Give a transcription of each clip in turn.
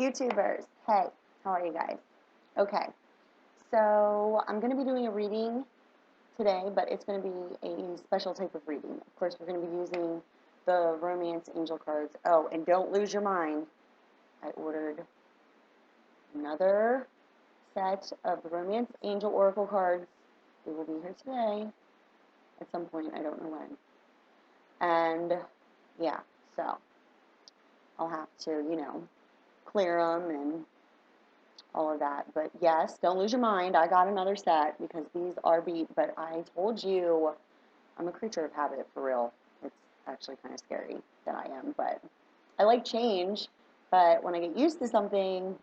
YouTubers, hey, how are you guys? Okay, so I'm going to be doing a reading today, but it's going to be a special type of reading. Of course, we're going to be using the Romance Angel cards. Oh, and don't lose your mind, I ordered another set of the Romance Angel Oracle cards. They will be here today at some point, I don't know when. And yeah, so I'll have to, clear them and all of that. But yes, don't lose your mind. I got another set because these are beat. But I told you I'm a creature of habit for real. It's actually kind of scary that I am. But I like change. But when I get used to something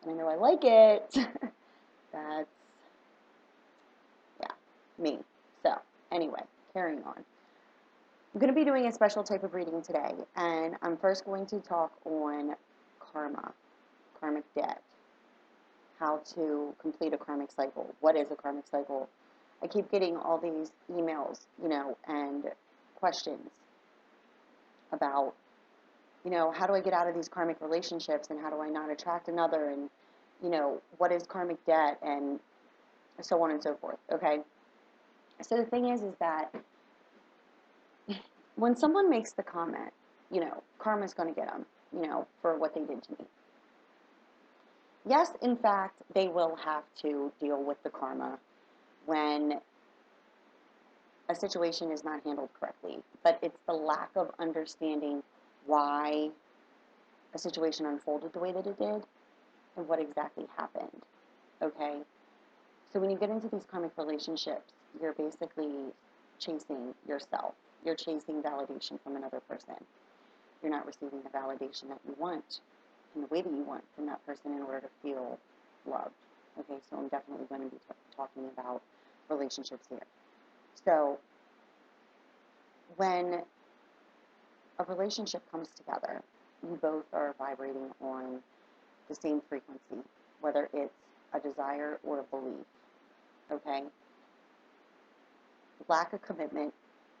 and I know I like it, that's, yeah, me. So anyway, carrying on. I'm going to be doing a special type of reading today. And I'm first going to talk on karma, karmic debt. How to complete a karmic cycle. What is a karmic cycle? I keep getting all these emails, and questions about, how do I get out of these karmic relationships and how do I not attract another and, what is karmic debt and so on and so forth, okay? So the thing is that when someone makes the comment, karma's going to get them, for what they did to me. Yes, in fact, they will have to deal with the karma when a situation is not handled correctly, but it's the lack of understanding why a situation unfolded the way that it did and what exactly happened, okay? So when you get into these karmic relationships, you're basically chasing yourself. You're chasing validation from another person. You're not receiving the validation that you want in the way that you want from that person in order to feel loved. Okay, so I'm definitely going to be talking about relationships here. So when a relationship comes together, you both are vibrating on the same frequency, whether it's a desire or a belief, okay? Lack of commitment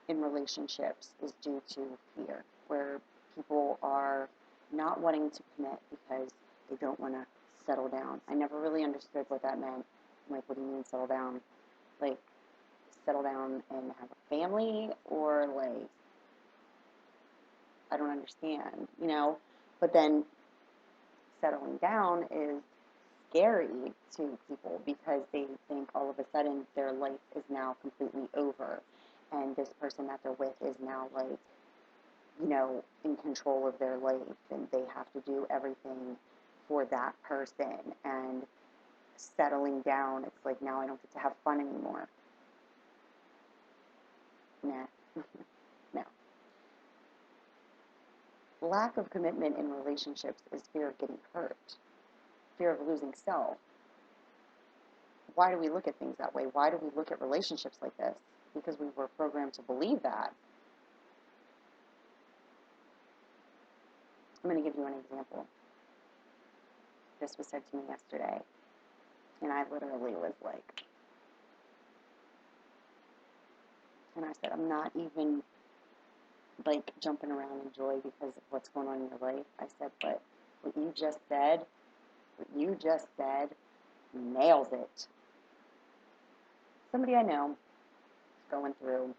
in relationships is due to fear, where people are not wanting to commit because they don't want to settle down. I never really understood what that meant. Like, what do you mean settle down? Like, settle down and have a family, or like, I don't understand, but then settling down is scary to people because they think all of a sudden their life is now completely over and this person that they're with is now like, in control of their life and they have to do everything for that person, and settling down, it's like, now I don't get to have fun anymore. Nah. No. Lack of commitment in relationships is fear of getting hurt, fear of losing self. Why do we look at things that way? Why do we look at relationships like this? Because we were programmed to believe that. I'm going to give you an example. This was said to me yesterday, and I literally was like, and I said, I'm not even like jumping around in joy because of what's going on in your life. I said, but what you just said nails it. Somebody I know is going through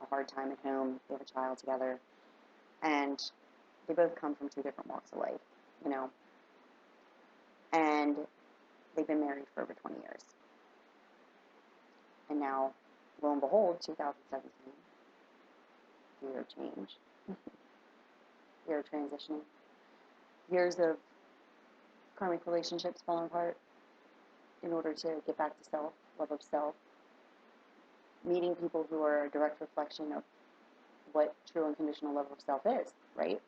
a hard time at home. They have a child together, and they both come from two different walks of life, and they've been married for over 20 years. And now, lo and behold, 2017, year of change, year of transitioning, years of karmic relationships falling apart in order to get back to self, love of self, meeting people who are a direct reflection of what true unconditional love of self is, right?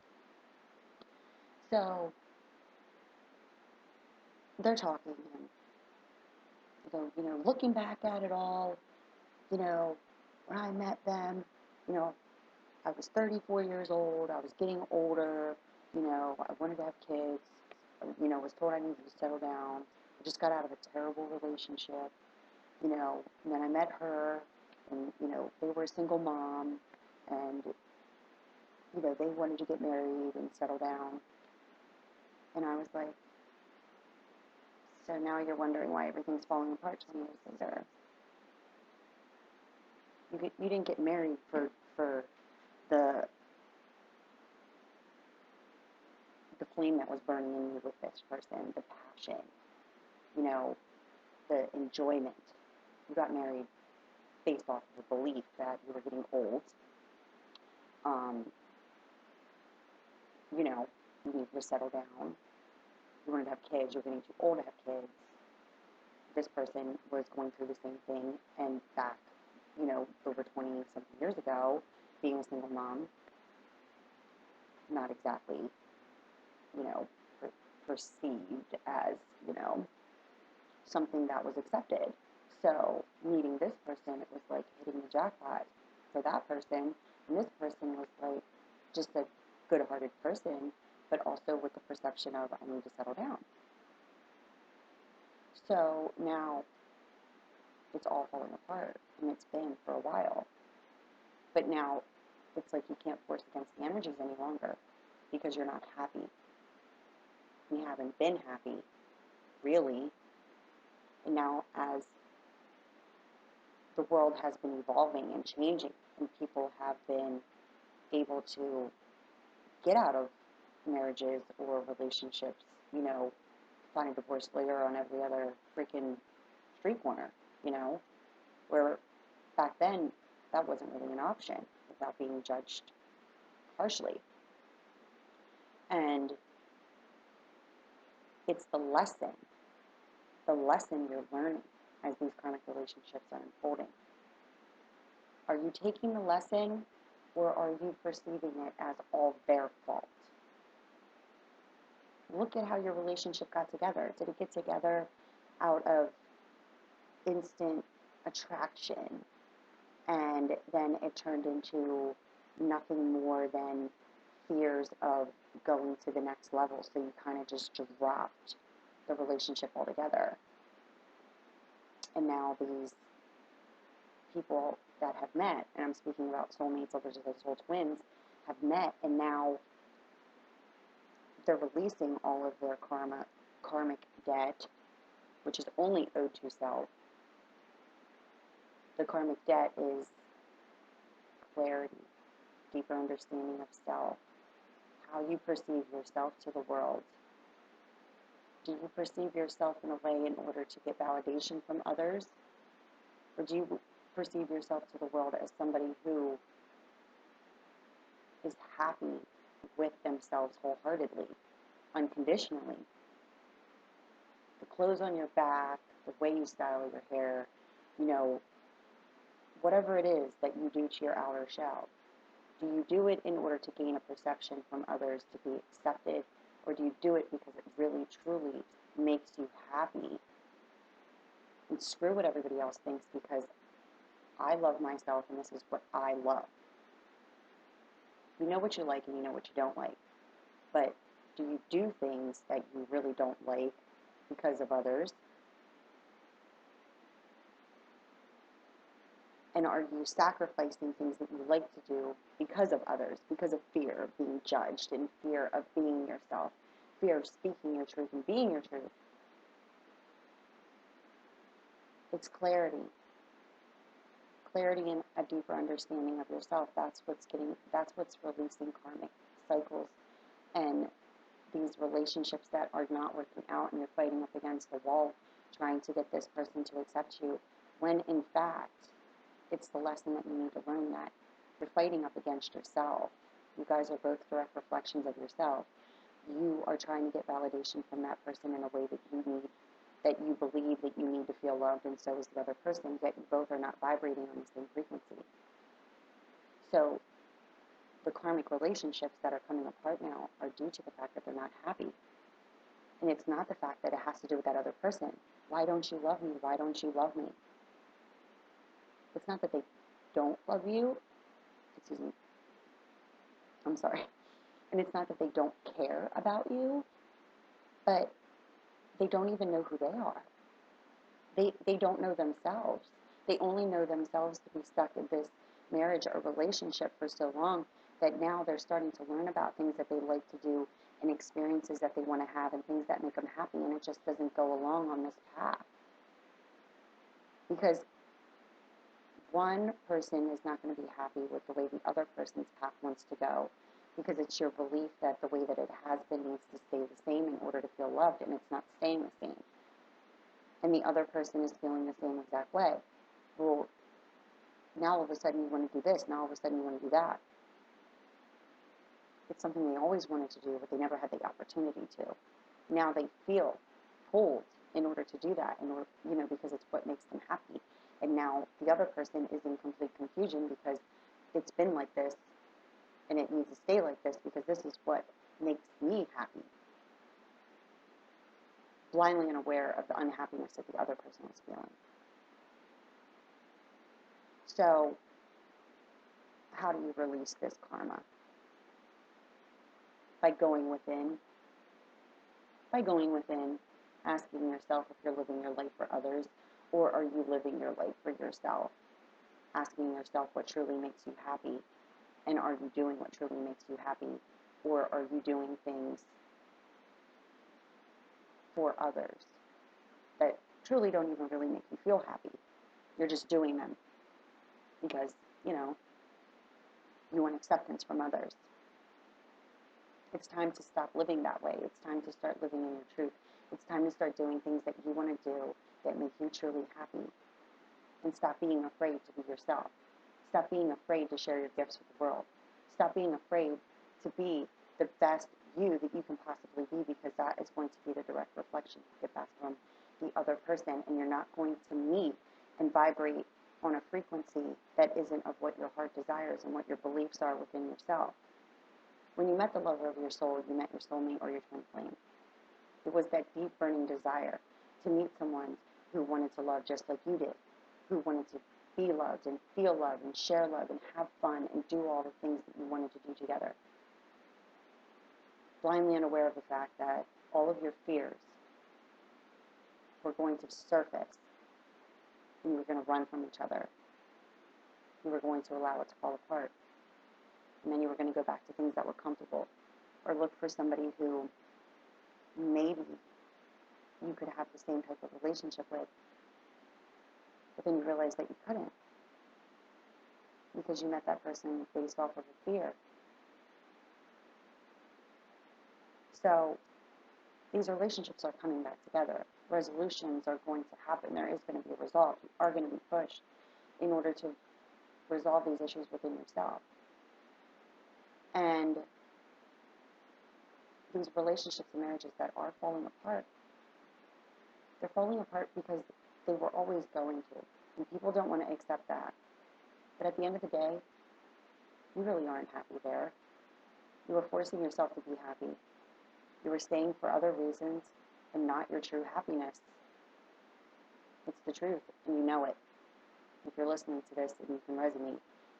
So they're talking and go, looking back at it all, when I met them, I was 34 years old, I was getting older, I wanted to have kids, was told I needed to settle down, I just got out of a terrible relationship, and then I met her, and, they were a single mom, and you know, they wanted to get married and settle down. And I was like, so now you're wondering why everything's falling apart 20 years later. You didn't get married for the the flame that was burning in you with this person, the passion, you know, the enjoyment. You got married based off of the belief that you were getting old. Um, you know, you needed to settle down. You wanted to have kids. You're getting too old to have kids. This person was going through the same thing, and back, you know, over 20 something years ago, being a single mom, not exactly, you know, perceived as, you know, something that was accepted. So meeting this person, it was like hitting the jackpot for that person, and this person was like just a good-hearted person, but also with the perception of I need to settle down. So now it's all falling apart, and it's been for a while. But now it's like you can't force against the energies any longer because you're not happy. You haven't been happy, really. And now as the world has been evolving and changing, and people have been able to get out of marriages or relationships, you know, find a divorce lawyer on every other freaking street corner, you know, where back then that wasn't really an option without being judged harshly. And it's the lesson you're learning as these karmic relationships are unfolding. Are you taking the lesson, or are you perceiving it as all their fault? Look at how your relationship got together. Did it get together out of instant attraction, and then it turned into nothing more than fears of going to the next level, so you kind of just dropped the relationship altogether? And now these people that have met, and I'm speaking about soulmates, others as soul twins, have met, and now they're releasing all of their karmic debt, which is only owed to self. The karmic debt is clarity, deeper understanding of self, how you perceive yourself to the world. Do you perceive yourself in a way in order to get validation from others? Or do you perceive yourself to the world as somebody who is happy with themselves wholeheartedly, unconditionally? The clothes on your back, the way you style your hair, you know, whatever it is that you do to your outer shell, do you do it in order to gain a perception from others to be accepted, or do you do it because it really, truly makes you happy? And screw what everybody else thinks, because I love myself, and this is what I love. You know what you like and you know what you don't like. But do you do things that you really don't like because of others? And are you sacrificing things that you like to do because of others, because of fear of being judged and fear of being yourself, fear of speaking your truth and being your truth? It's clarity. Clarity and a deeper understanding of yourself. That's what's releasing karmic cycles and these relationships that are not working out, and you're fighting up against the wall trying to get this person to accept you, when in fact it's the lesson that you need to learn, that you're fighting up against yourself. You guys are both direct reflections of yourself. You are trying to get validation from that person in a way that you need, that you believe that you need to feel loved, and so is the other person, yet you both are not vibrating on the same frequency. So the karmic relationships that are coming apart now are due to the fact that they're not happy. And it's not the fact that it has to do with that other person. Why don't you love me? Why don't you love me? It's not that they don't love you. Excuse me. I'm sorry. And it's not that they don't care about you, but they don't even know who they are. They don't know themselves. They only know themselves to be stuck in this marriage or relationship for so long that now they're starting to learn about things that they like to do and experiences that they want to have and things that make them happy, and it just doesn't go along on this path. Because one person is not going to be happy with the way the other person's path wants to go, because it's your belief that the way that it has been needs to stay the same in order to feel loved, and it's not staying the same. And the other person is feeling the same exact way. Well, now all of a sudden you want to do this, now all of a sudden you want to do that. It's something they always wanted to do, but they never had the opportunity to. Now they feel pulled in order to do that, in order, because it's what makes them happy. And now the other person is in complete confusion because it's been like this, and it needs to stay like this because this is what makes me happy. Blindly unaware of the unhappiness that the other person is feeling. So, how do you release this karma? By going within, asking yourself if you're living your life for others, or are you living your life for yourself? Asking yourself what truly makes you happy, and are you doing what truly makes you happy, or are you doing things for others that truly don't even really make you feel happy? You're just doing them because, you want acceptance from others. It's time to stop living that way. It's time to start living in your truth. It's time to start doing things that you want to do that make you truly happy. And stop being afraid to be yourself. Stop being afraid to share your gifts with the world. Stop being afraid to be the best you that you can possibly be, because that is going to be the direct reflection you get back from the other person, and you're not going to meet and vibrate on a frequency that isn't of what your heart desires and what your beliefs are within yourself. When you met the lover of your soul, you met your soulmate or your twin flame. It was that deep burning desire to meet someone who wanted to love just like you did, who wanted to be loved and feel love and share love and have fun and do all the things that you wanted to do together. Blindly unaware of the fact that all of your fears were going to surface, and you were going to run from each other. You were going to allow it to fall apart. And then you were going to go back to things that were comfortable, or look for somebody who maybe you could have the same type of relationship with, but then you realized that you couldn't, because you met that person based off of a fear. So these relationships are coming back together. Resolutions are going to happen. There is going to be a resolve. You are going to be pushed in order to resolve these issues within yourself. And these relationships and marriages that are falling apart, they're falling apart because they were always going to. And people don't want to accept that. But at the end of the day, you really aren't happy there. You were forcing yourself to be happy. You were staying for other reasons and not your true happiness. It's the truth, and you know it. If you're listening to this and you can resonate,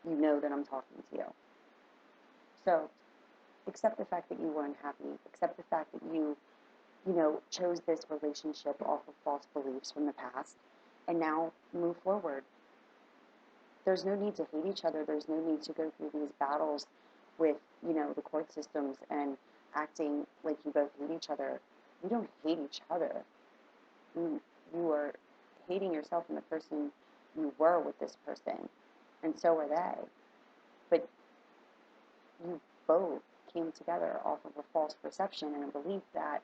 you know that I'm talking to you. So, accept the fact that you were unhappy. Accept the fact that you chose this relationship off of false beliefs from the past, and now move forward. There's no need to hate each other. There's no need to go through these battles with, the court systems and acting like you both hate each other. You don't hate each other. You are hating yourself and the person you were with this person, and so are they. But you both came together off of a false perception and a belief that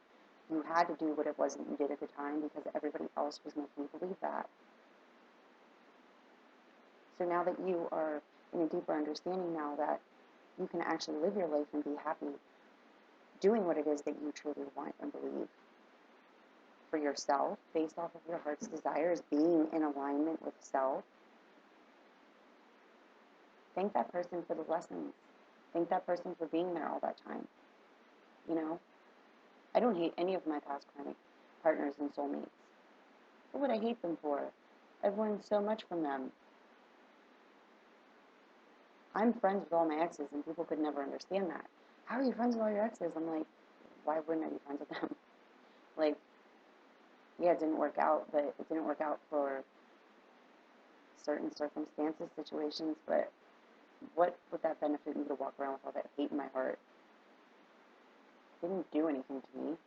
you had to do what it was that you did at the time because everybody else was making you believe that. So now that you are in a deeper understanding now that you can actually live your life and be happy doing what it is that you truly want and believe for yourself, based off of your heart's desires, being in alignment with self, thank that person for the lessons. Thank that person for being there all that time. I don't hate any of my past karmic partners and soulmates. What would I hate them for? I've learned so much from them. I'm friends with all my exes, and people could never understand that. How are you friends with all your exes? I'm like, why wouldn't I be friends with them? Yeah, it didn't work out, but it didn't work out for certain circumstances, situations, but What would that benefit me to walk around with all that hate in my heart? It didn't do anything to me.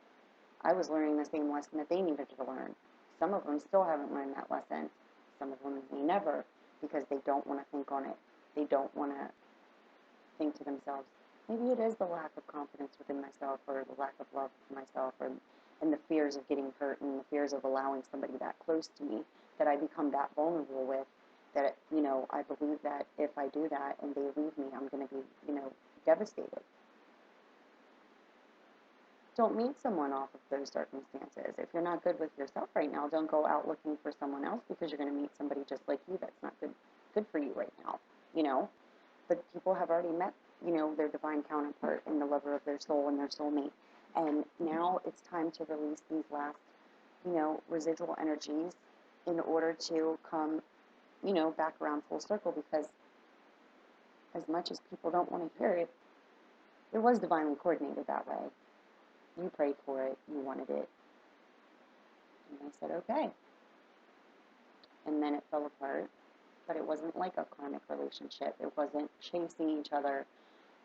I was learning the same lesson that they needed to learn. Some of them still haven't learned that lesson. Some of them may never, because they don't want to think on it. They don't want to think to themselves, maybe it is the lack of confidence within myself, or the lack of love for myself, or and the fears of getting hurt, and the fears of allowing somebody that close to me that I become that vulnerable with, that, I believe that if I do that and they leave me, I'm going to be, devastated. Don't meet someone off of those circumstances. If you're not good with yourself right now, don't go out looking for someone else, because you're going to meet somebody just like you that's not good for you right now, you know? But people have already met, their divine counterpart and the lover of their soul and their soulmate. And now it's time to release these last, residual energies in order to come, back around full circle, because as much as people don't want to hear it, it was divinely coordinated that way. You prayed for it, you wanted it. And I said, okay. And then it fell apart. But it wasn't like a karmic relationship. It wasn't chasing each other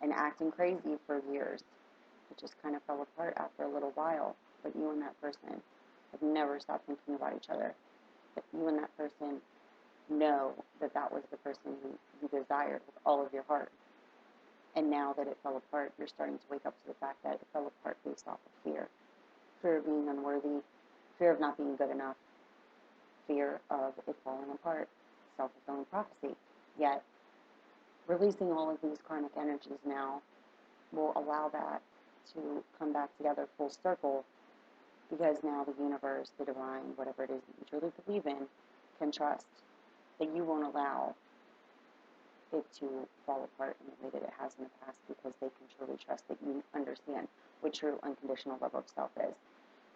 and acting crazy for years. It just kind of fell apart after a little while. But you and that person have never stopped thinking about each other. But you and that person know that that was the person you desired with all of your heart. And now that it fell apart, you're starting to wake up to the fact that it fell apart based off of fear. Fear of being unworthy, fear of not being good enough, fear of it falling apart, self-fulfilling prophecy. Yet, releasing all of these karmic energies now will allow that to come back together full circle, because now the universe, the divine, whatever it is that you truly believe in, can trust that you won't allow it to fall apart in the way that it has in the past, because they can truly trust that you understand what true unconditional love of self is.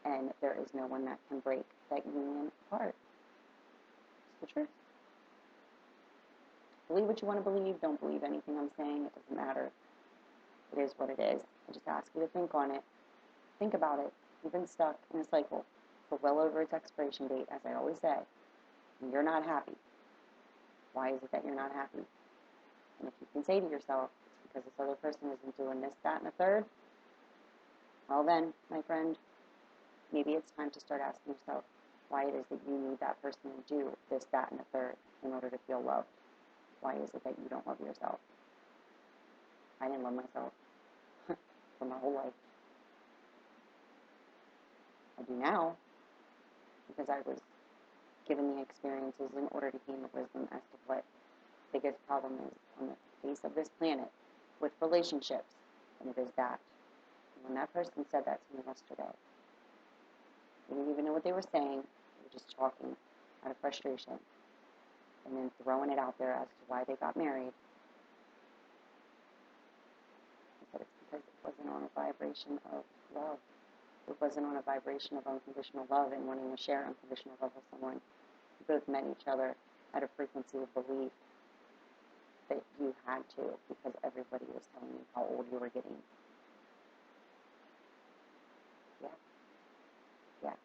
And there is no one that can break that union apart. It's the truth. Believe what you want to believe. Don't believe anything I'm saying. It doesn't matter. It is what it is. I just ask you to think on it. Think about it. You've been stuck in a cycle for well over its expiration date, as I always say, and you're not happy. Why is it that you're not happy? And if you can say to yourself, it's because this other person isn't doing this, that, and a third, well then, my friend, maybe it's time to start asking yourself why it is that you need that person to do this, that, and a third in order to feel loved. Why is it that you don't love yourself? I didn't love myself for my whole life. I do now, because I was given the experiences in order to gain the wisdom as to what the biggest problem is on the face of this planet with relationships, and it is that. And when that person said that to me yesterday, they didn't even know what they were saying. They were just talking out of frustration, and then throwing it out there as to why they got married. I said it's because it wasn't on a vibration of love. It wasn't on a vibration of unconditional love and wanting to share unconditional love with someone. You both met each other at a frequency of belief that you had to, because everybody was telling you how old you were getting. Yeah.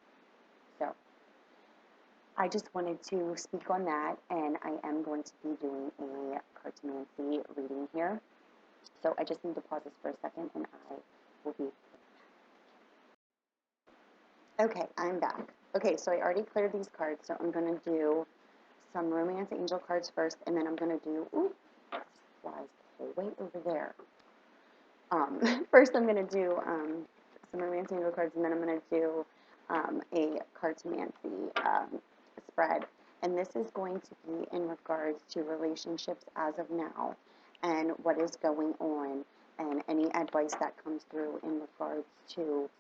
So, I just wanted to speak on that, and I am going to be doing a Cartomancy reading here. So I just need to pause this for a second, and I will be... Okay, I'm back. Okay, so I already cleared these cards, so I'm going to do some romance angel cards first, and then I'm going to do... Ooh, flies way over there. First I'm going to do some romance angel cards, and then I'm going to do a Cartomancy spread. And this is going to be in regards to relationships as of now, and what is going on, and any advice that comes through in regards to,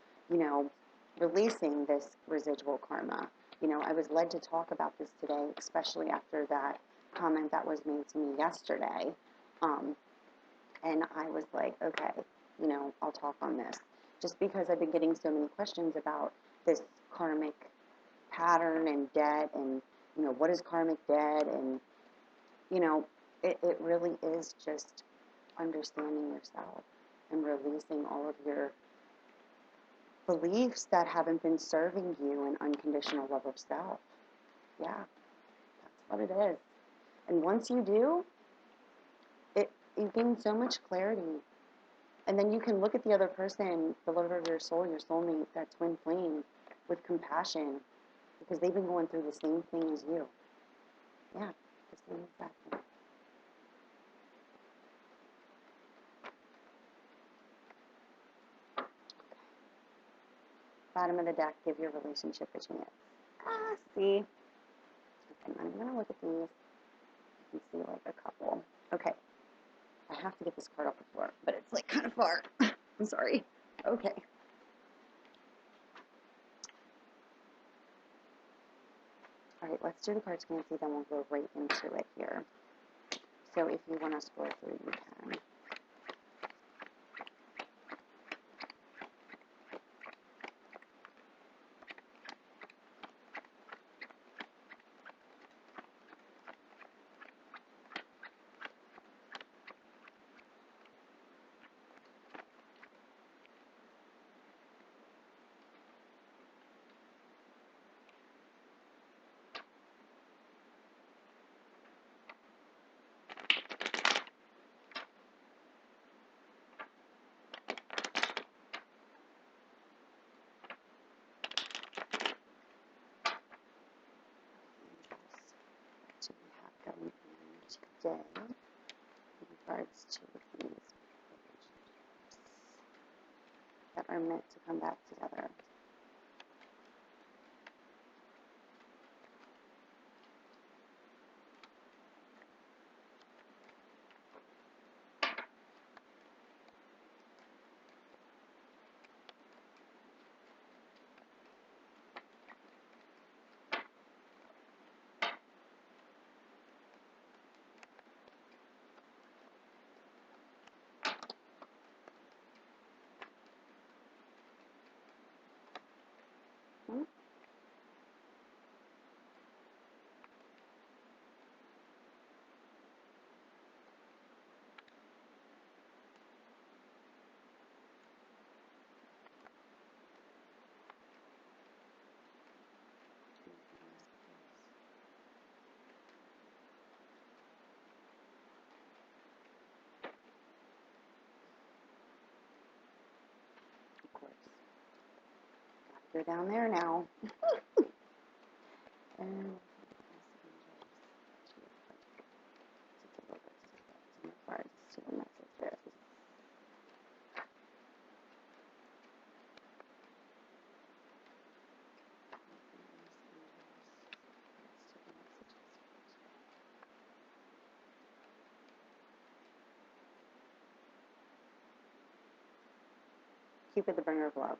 releasing this residual karma. I was led to talk about this today, especially after that comment that was made to me yesterday. And I was like, okay, I'll talk on this. Just because I've been getting so many questions about this karmic pattern and debt, and, what is karmic debt? And, it really is just understanding yourself and releasing all of your beliefs that haven't been serving you in unconditional love of self. Yeah, that's what it is. And once you do, you gain so much clarity. And then you can look at the other person, the lover of your soul, your soulmate, that twin flame, with compassion, because they've been going through the same thing as you. Yeah, the same exact thing. Bottom of the deck, give your relationship a chance. Ah, see? Okay, I'm going to look at these. You can see like a couple. Okay. I have to get this card off the floor, but it's like kind of far. I'm sorry. Okay. All right, let's do the Cartomancy, then we'll go right into it here. So if you want to scroll through, you can. What do we have going on today in regards to these relationships that are meant to come back together? Hmm? Of course. Gotta go down there now. And in regards to the messages. Cupid, the bringer of love.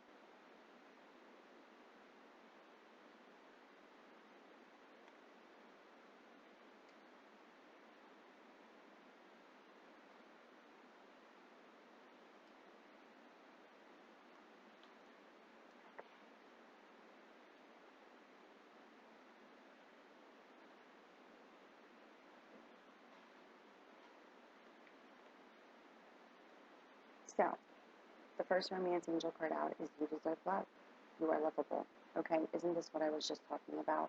So, the first romance angel card out is you deserve love. You are lovable. Okay, isn't this what I was just talking about?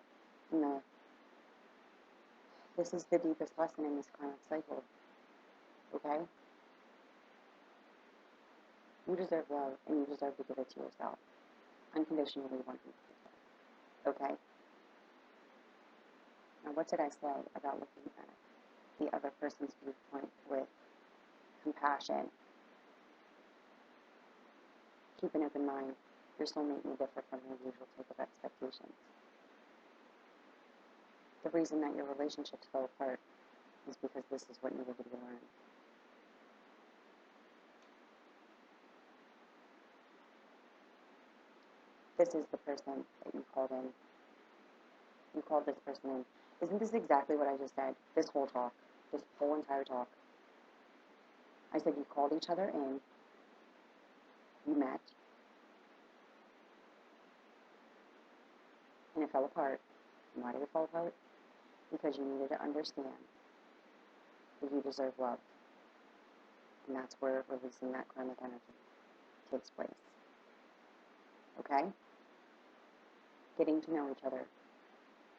This is the deepest lesson in this karmic cycle. Okay? You deserve love, and you deserve to give it to yourself. Unconditionally, 100%. Okay? Now, what did I say about looking at the other person's viewpoint with compassion? Keep an open mind. Your soulmate may differ from your usual type of expectations. The reason that your relationships fell apart is because this is what needed to be learned. This is the person that you called in. You called this person in. Isn't this exactly what I just said? This whole talk. This whole entire talk. I said you called each other in. You met. And it fell apart. And why did it fall apart? Because you needed to understand that you deserve love. And that's where releasing that karmic energy takes place. Okay? Getting to know each other.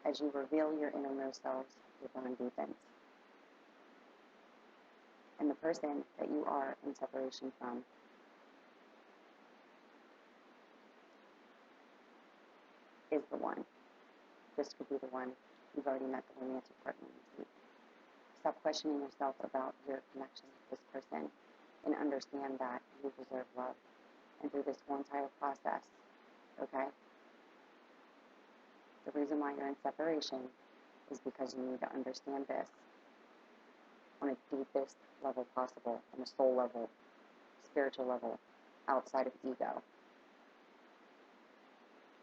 As you reveal your innermost selves, your bond deepens. And the person that you are in separation from is the one. This could be the one. You've already met the romantic partner. Stop questioning yourself about your connection with this person and understand that you deserve love. And through this whole entire process, okay? The reason why you're in separation is because you need to understand this on a deepest level possible, on a soul level, spiritual level, outside of ego.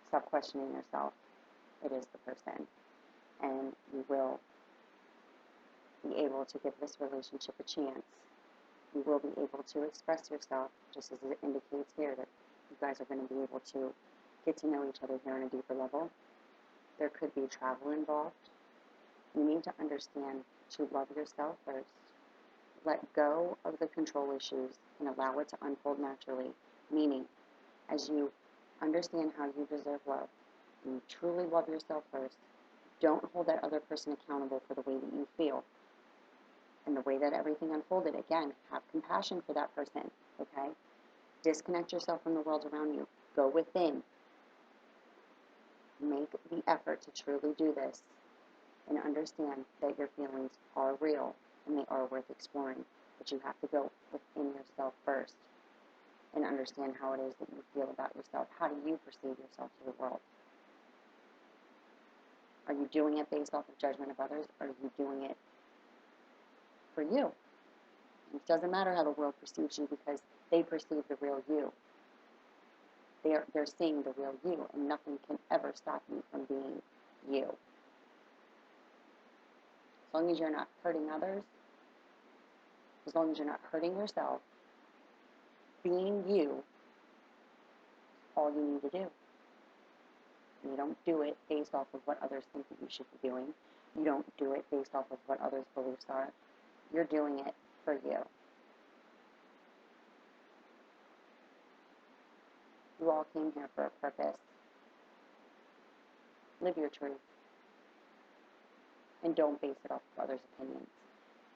Stop questioning yourself. It is the person. And you will be able to give this relationship a chance. You will be able to express yourself, just as it indicates here that you guys are going to be able to get to know each other here on a deeper level. There could be travel involved. You need to understand to love yourself first. Let go of the control issues and allow it to unfold naturally. Meaning, as you understand how you deserve love, and you truly love yourself first, don't hold that other person accountable for the way that you feel and the way that everything unfolded. Again, have compassion for that person, okay? Disconnect yourself from the world around you. Go within. Make the effort to truly do this and understand that your feelings are real and they are worth exploring. But you have to go within yourself first and understand how it is that you feel about yourself. How do you perceive yourself to the world? Are you doing it based off of judgment of others, or are you doing it for you? It doesn't matter how the world perceives you because they perceive the real you. They're seeing the real you, and nothing can ever stop you from being you. As long as you're not hurting others, as long as you're not hurting yourself, being you is all you need to do. And you don't do it based off of what others think that you should be doing. You don't do it based off of what others' beliefs are. You're doing it for you. You all came here for a purpose. Live your truth. And don't base it off of others' opinions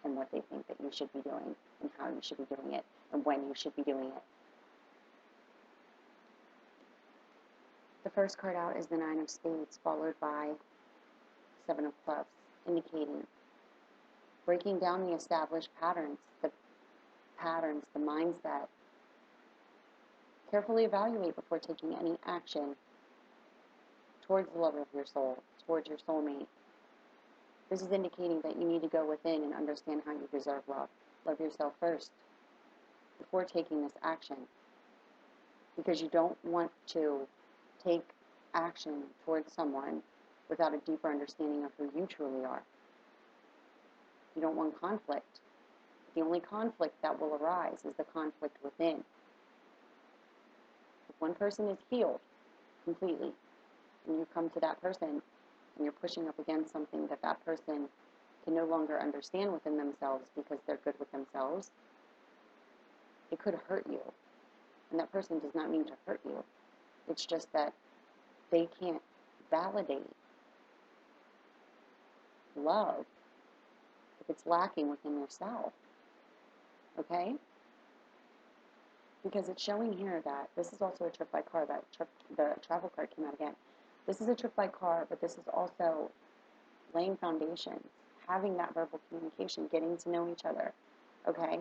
and what they think that you should be doing and how you should be doing it and when you should be doing it. The first card out is the Nine of Spades, followed by Seven of Clubs, indicating breaking down the established patterns, the mindset. Carefully evaluate before taking any action towards the lover of your soul, towards your soulmate. This is indicating that you need to go within and understand how you deserve love. Love yourself first before taking this action, because you don't want to take action towards someone without a deeper understanding of who you truly are. You don't want conflict. The only conflict that will arise is the conflict within. If one person is healed completely, and you come to that person and you're pushing up against something that that person can no longer understand within themselves because they're good with themselves, it could hurt you. And that person does not mean to hurt you. It's just that they can't validate love if it's lacking within yourself. Okay? Because it's showing here that this is also a trip by car. The travel card came out again. This is a trip by car, but this is also laying foundations, having that verbal communication, getting to know each other. Okay?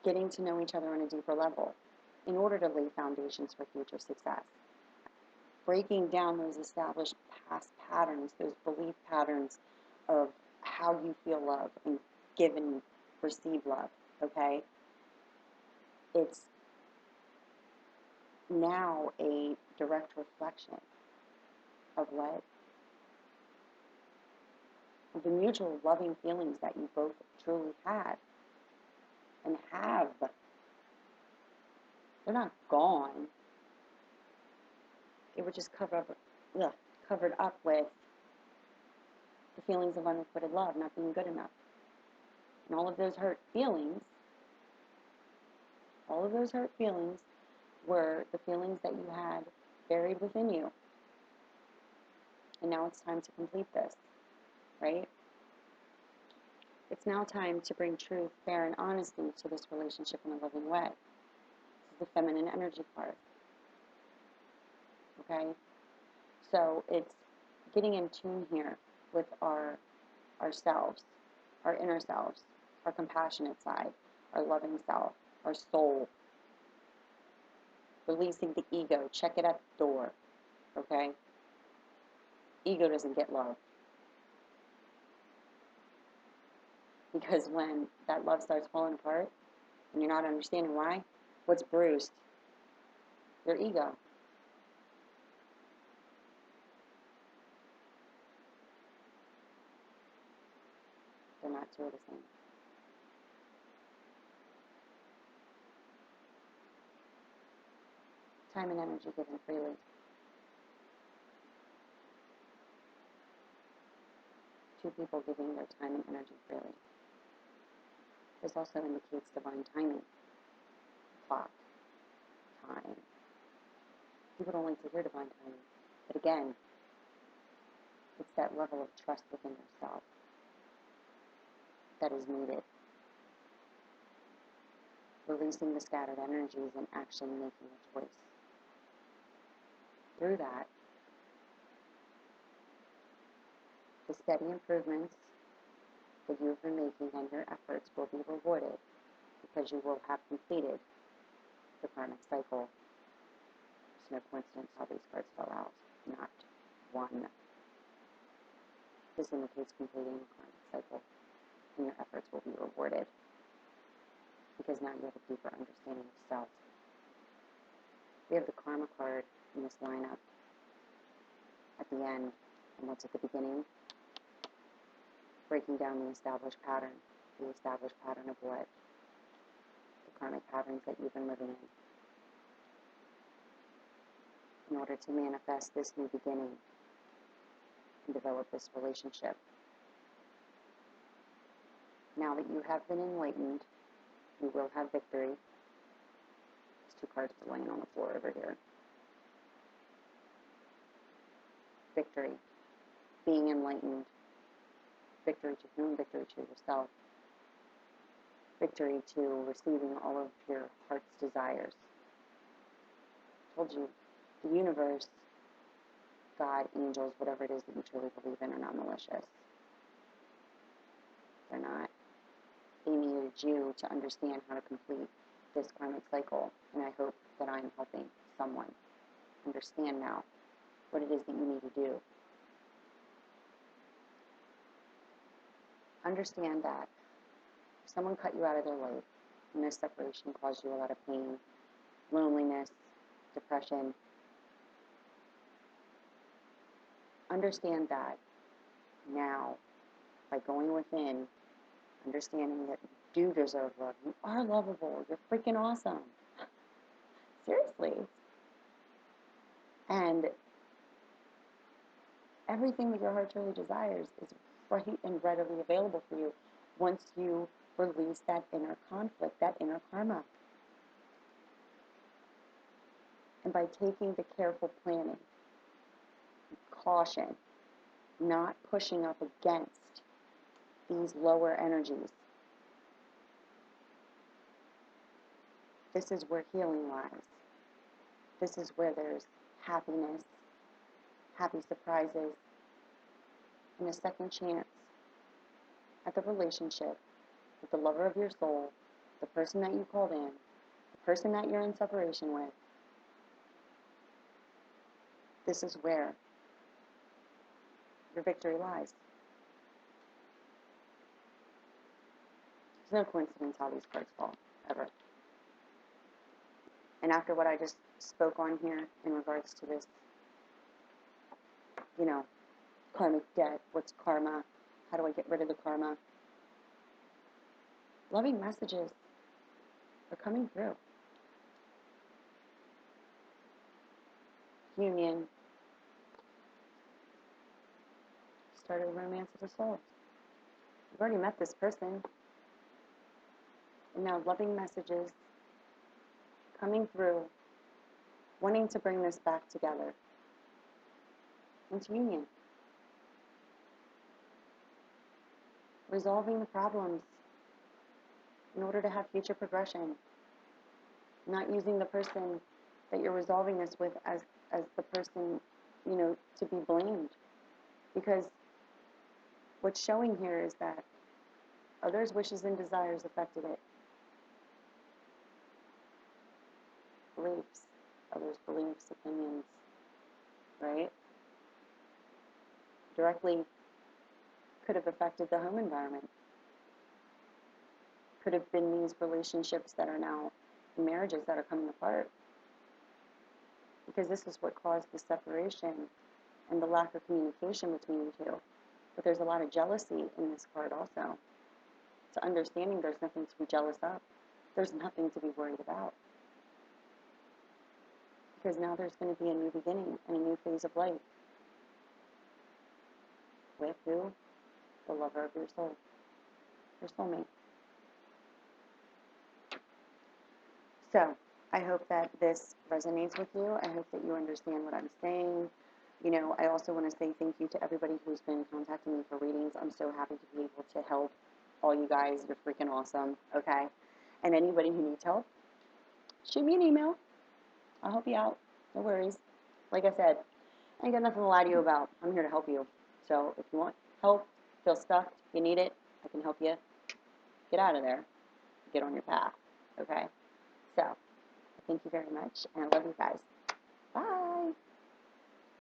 Getting to know each other on a deeper level in order to lay foundations for future success. Breaking down those established past patterns, those belief patterns of how you feel love and give and receive love, okay? It's now a direct reflection of what? The mutual loving feelings that you both truly had and have. They're not gone. They were just covered up with the feelings of unrequited love, not being good enough. And all of those hurt feelings were the feelings that you had buried within you. And now it's time to complete this, right? It's now time to bring truth, fair, and honesty to this relationship in a loving way. This is the feminine energy card. Okay? So it's getting in tune here with ourselves, our inner selves, our compassionate side, our loving self, our soul. Releasing the ego. Check it at the door. Okay? Ego doesn't get love. Because when that love starts falling apart and you're not understanding why, what's bruised? Your ego. They're not two of the same. Time and energy given freely. Two people giving their time and energy freely. This also indicates divine timing. Clock. Time. People don't like to hear divine timing. But again, it's that level of trust within yourself that is needed. Releasing the scattered energies and actually making a choice. Through that, the steady improvements that you've been making and your efforts will be rewarded because you will have completed the karmic cycle. It's no coincidence how these cards fell out. Not one. This indicates completing the karmic cycle, and your efforts will be rewarded because now you have a deeper understanding of self. We have the karma card in this lineup at the end, and what's at the beginning? Breaking down the established pattern of what? The karmic patterns that you've been living in order to manifest this new beginning and develop this relationship. Now that you have been enlightened, you will have victory. These two cards are laying on the floor over here. Victory. Being enlightened. Victory to whom? Victory to yourself. Victory to receiving all of your heart's desires. I told you, the universe, God, angels, whatever it is that you truly believe in, are not malicious. They're not. They needed you to understand how to complete this karmic cycle, and I hope that I'm helping someone understand now what it is that you need to do. Understand that if someone cut you out of their life and this separation caused you a lot of pain, loneliness, depression, understand that now by going within, understanding that you do deserve love, you are lovable, you're freaking awesome. Seriously. And everything that your heart truly desires is right and readily available for you once you release that inner conflict, that inner karma. And by taking the careful planning, caution, not pushing up against these lower energies, this is where healing lies. This is where there's happiness, happy surprises, and a second chance at the relationship with the lover of your soul, the person that you called in, the person that you're in separation with. This is where your victory lies. There's no coincidence how these cards fall, ever. And after what I just spoke on here in regards to this, karmic debt, what's karma, how do I get rid of the karma? Loving messages are coming through. Union. Started a romance of the soul. You've already met this person. And now loving messages coming through, wanting to bring this back together into union. resolving the problems in order to have future progression. Not using the person that you're resolving this with as the person, you know, to be blamed. Because what's showing here is that others' wishes and desires affected it. Beliefs, others' beliefs, opinions, right? Directly could have affected the home environment. Could have been these relationships that are now marriages that are coming apart. Because this is what caused the separation and the lack of communication between you two. But there's a lot of jealousy in this card also. So understanding there's nothing to be jealous of. There's nothing to be worried about. Because now there's going to be a new beginning and a new phase of life. With who? The lover of your soul. Your soulmate. So, I hope that this resonates with you. I hope that you understand what I'm saying. You know, I also want to say thank you to everybody who's been contacting me for readings. I'm so happy to be able to help all you guys. You're freaking awesome, okay? And anybody who needs help, shoot me an email. I'll help you out. No worries. Like I said, I ain't got nothing to lie to you about. I'm here to help you. So if you want help, feel stuck, you need it, I can help you get out of there, get on your path, okay? So, thank you very much, and I love you guys.